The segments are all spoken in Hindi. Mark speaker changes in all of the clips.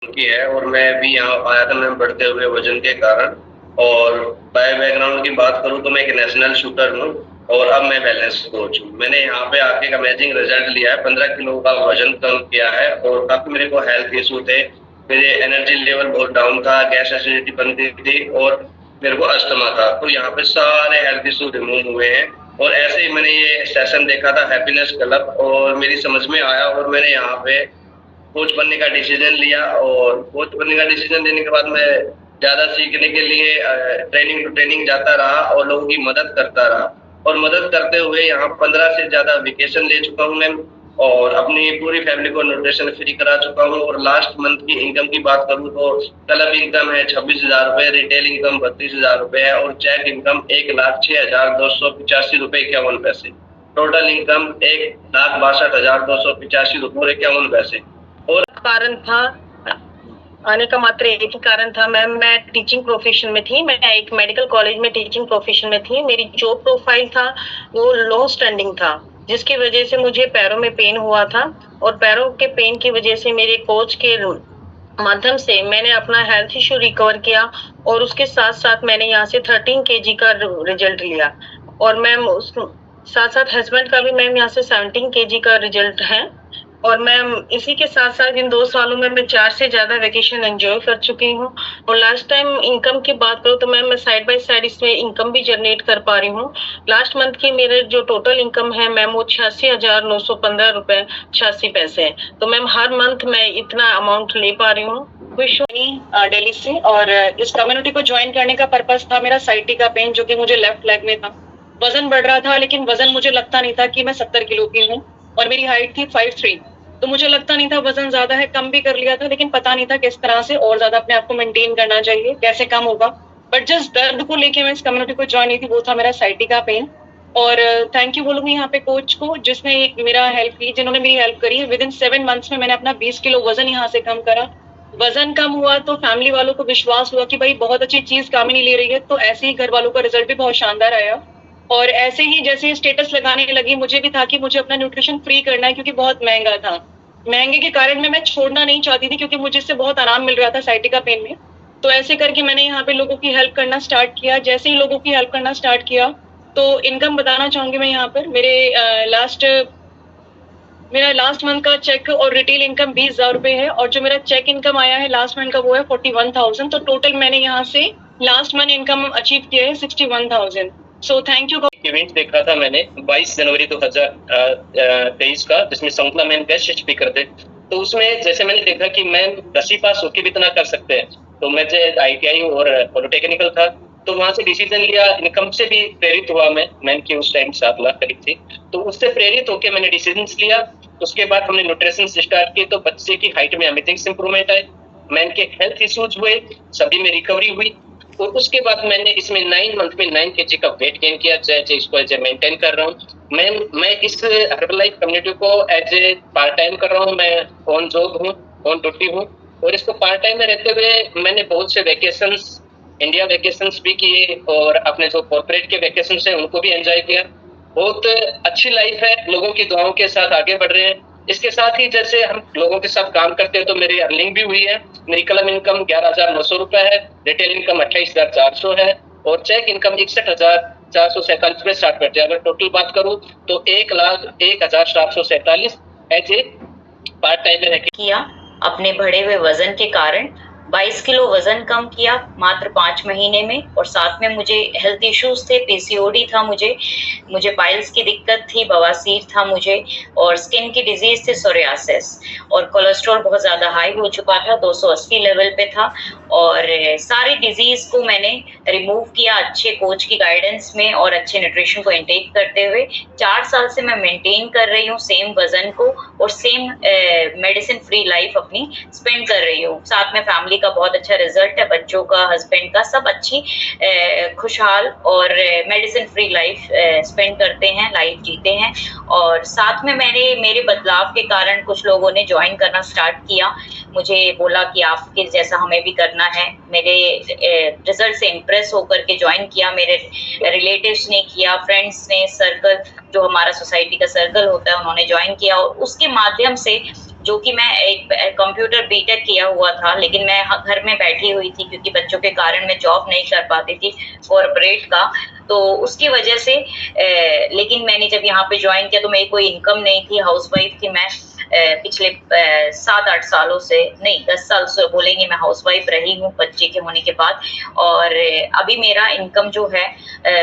Speaker 1: की है और मैं भी यहाँ आया था मैं बढ़ते हुए वजन के कारण। और बाय बैकग्राउंड की बात करूँ तो मैं एक नेशनल शूटर हूँ और अब मैं वेलनेस कोच हूँ। मैंने यहाँ पे आके एक अमेजिंग रिजल्ट लिया है, 15 किलो का वजन कम किया है और काफी मेरे को हेल्थ इशू थे। मेरे एनर्जी लेवल बहुत डाउन था, गैस एसिडिटी बनती थी और मेरे को अस्थमा था। तो यहाँ पे सारे हेल्थ इशू रिमूव हुए हैं और ऐसे ही मैंने ये सेशन देखा था हैप्पीनेस क्लब और मेरी समझ में आया और मैंने यहाँ पे कोच बनने का डिसीजन लिया। और कोच बनने का डिसीजन लेने के बाद मैं ज़्यादा सीखने के लिए ट्रेनिंग टू ट्रेनिंग जाता रहा और लोगों की मदद करता रहा। और मदद करते हुए यहाँ 15 से ज़्यादा वेकेशन ले चुका हूँ मैं और अपनी पूरी फैमिली को न्यूट्रिशन फ्री करा चुका हूँ। और लास्ट मंथ की इनकम की बात करूँ तो क्लब इनकम है 26,000 रुपये, रिटेल इनकम 32,000 रुपये है और चेक इनकम 1,06,285 रुपये 51 पैसे। टोटल इनकम 1,62,285 रुपये और 51 पैसे। और
Speaker 2: कारण था आने का मात्र एक ही कारण था, मैम मैं टीचिंग प्रोफेशन में थी, मैं एक मेडिकल कॉलेज में टीचिंग प्रोफेशन में थी। मेरी जो प्रोफाइल था वो लो स्टैंडिंग था, जिसकी वजह से मुझे पैरों में पेन हुआ था और पैरों के पेन की वजह से मेरे कोच के माध्यम से मैंने अपना हेल्थ इशू रिकवर किया और उसके साथ साथ मैंने यहाँ से 13 केजी का रिजल्ट लिया। और मैम उस साथ साथ हस्बैंड का भी मैम यहाँ से 17 केजी का रिजल्ट है। और मैम इसी के साथ साथ इन 2 सालों में मैं 4 से ज्यादा वेकेशन एंजॉय कर चुकी हूँ। और लास्ट टाइम इनकम की बात करूँ तो मैम मैं साइड बाय साइड इसमें इनकम भी जनरेट कर पा रही हूँ। लास्ट मंथ की मेरे जो टोटल इनकम है मैम वो 86,915 रुपए 86 पैसे है। तो मैम हर मंथ मैं इतना अमाउंट ले पा रही हूँ। खुश हूँ दिल्ली से। और इस कम्युनिटी को ज्वाइन करने का पर्पस था मेरा साइटिका पेन, जो कि मुझे लेफ्ट लेग में था। वजन बढ़ रहा था लेकिन वजन मुझे लगता नहीं था कि मैं 70 किलो की हूँ और मेरी हाइट थी 5'3", तो मुझे लगता नहीं था वजन ज्यादा है। कम भी कर लिया था लेकिन पता नहीं था किस तरह से और ज्यादा अपने आप को मेंटेन करना चाहिए, कैसे कम होगा। बट जिस दर्द को लेके मैं इस कम्युनिटी को ज्वाइन की थी वो था मेरा साइटिका पेन। और थैंक यू बोलूंगी यहाँ पे कोच को जिसने मेरा हेल्प की, जिन्होंने मेरी हेल्प करी है। विद इन 7 मंथ्स में मैंने अपना 20 किलो वजन यहाँ से कम करा। वजन कम हुआ तो फैमिली वालों को विश्वास हुआ कि भाई बहुत अच्छी चीज कामिनी ले रही है, तो ऐसे ही घर वालों का रिजल्ट भी बहुत शानदार आया। और ऐसे ही जैसे स्टेटस लगाने लगी मुझे भी था कि मुझे अपना न्यूट्रिशन फ्री करना है, क्योंकि बहुत महंगा था। महंगे के कारण मैं छोड़ना नहीं चाहती थी क्योंकि मुझे इससे बहुत आराम मिल रहा था साइटिका पेन में। तो ऐसे करके मैंने यहाँ पे लोगों की हेल्प करना स्टार्ट किया। जैसे ही लोगों की हेल्प करना स्टार्ट किया तो इनकम बताना चाहूंगी मैं यहाँ पर। मेरा लास्ट मंथ का चेक और रिटेल इनकम 20,000 रुपए है और जो मेरा चेक इनकम आया है लास्ट मंथ का वो है 41,000। तो टोटल मैंने यहाँ से लास्ट मंथ इनकम अचीव किया है 61,000। So thank you.
Speaker 1: इवेंट देखा था मैंने 22 जनवरी 2023 का, जिसमें संकला मैन गेस्ट स्पीकर थे। तो उसमें जैसे मैंने देखा कि मैन 10वीं पास होके भी इतना कर सकते हैं, तो मैं जो ITI और पॉलिटेक्निकल था तो वहां से डिसीजन लिया। इनकम से भी प्रेरित हुआ मैन की उस टाइम 7 लाख करीब थी, तो उससे प्रेरित होकर मैंने डिसीजन लिया। उसके बाद हमने न्यूट्रिशन स्टार्ट की, तो बच्चे की हाइट में अमेजिंग इंप्रूवमेंट आए। मैन के हेल्थ इश्यूज हुए, सभी में रिकवरी हुई। और उसके बाद मैंने इसमें 9 मंथ में 9 kg का वेट गेन किया, जैसे इसको एज ए मेंटेन कर रहा हूँ। मैं इस हर्बलाइफ कम्युनिटी को एज ए पार्ट टाइम कर रहा हूँ। मैं ऑन जॉब हूँ, ऑन ड्यूटी हूँ और इसको पार्ट टाइम में रहते हुए मैंने बहुत से वेकेशंस, इंडिया वेकेशंस भी किए और अपने जो कॉर्पोरेट के वेकेशंस हैं उनको भी एंजॉय किया। बहुत अच्छी लाइफ है, लोगों की दुआओं के साथ आगे बढ़ रहे हैं। इसके साथ ही जैसे हम लोगों के साथ काम करते हैं तो मेरी अर्निंग भी हुई है। मेरी क्लब इनकम 11,900 रुपए है, रिटेल इनकम 28,400 है और चेक इनकम 61,447 रुपए स्टार्ट करते हैं। अगर टोटल बात करूं तो 1,01,747 एज ए पार्ट टाइम में
Speaker 3: किया। अपने बढ़े हुए वजन के कारण 22 किलो वजन कम किया मात्र 5 महीने में। और साथ में मुझे हेल्थ इश्यूज थे, PCOD था, मुझे पाइल्स की दिक्कत थी, बवासीर था मुझे, और स्किन की डिजीज थी सोरियासिस, और कोलेस्ट्रॉल बहुत ज़्यादा हाई हो चुका था, 280 लेवल पे था। और सारी डिजीज को मैंने रिमूव किया अच्छे कोच की गाइडेंस में और अच्छे न्यूट्रिशन को इंटेक करते हुए। 4 साल से मैं मेंटेन कर रही हूँ सेम वजन को और सेम मेडिसिन फ्री लाइफ अपनी स्पेंड कर रही हूँ। साथ में फैमिली का बहुत अच्छा रिजल्ट है, बच्चों का, हस्बैंड का, सब अच्छी खुशहाल और मेडिसिन फ्री लाइफ स्पेंड करते हैं, लाइफ जीते हैं। और साथ में मेरे बदलाव के कारण कुछ लोगों ने ज्वाइन करना स्टार्ट किया। मुझे बोला कि आपके जैसा हमें भी करना है। मेरे रिजल्ट से इम्प्रेस होकर के ज्वाइन किया, मेरे रिलेटिव्स ने किया, फ्रेंड्स ने, सर्कल जो हमारा सोसाइटी का सर्कल होता है उन्होंने ज्वाइन किया। और उसके माध्यम से जो कि मैं एक कंप्यूटर बीटेक किया हुआ था, लेकिन मैं घर में बैठी हुई थी क्योंकि बच्चों के कारण मैं जॉब नहीं कर पाती थी कॉर्पोरेट का, तो उसकी वजह से लेकिन मैंने जब यहाँ पे ज्वाइन किया तो मेरी कोई इनकम नहीं थी, हाउसवाइफ थी मैं। पिछले 7-8 सालों से नहीं 10 साल से बोलेंगे मैं हाउसवाइफ रही हूँ बच्चे के होने के बाद। और अभी मेरा इनकम जो है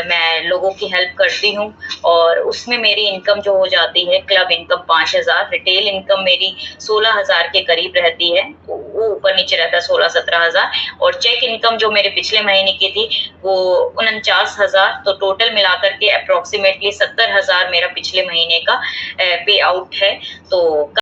Speaker 3: मैं लोगों की हेल्प करती हूँ और उसमें मेरी इनकम जो हो जाती है, क्लब इनकम 5,000, रिटेल इनकम मेरी 16,000 के करीब रहती है, वो ऊपर नीचे रहता है 16-17,000, और चेक इनकम जो मेरे पिछले महीने की थी वो 49,000, तो टोटल मिलाकर के अप्रोक्सीमेटली 70,000 मेरा पिछले महीने का पे आउट है। तो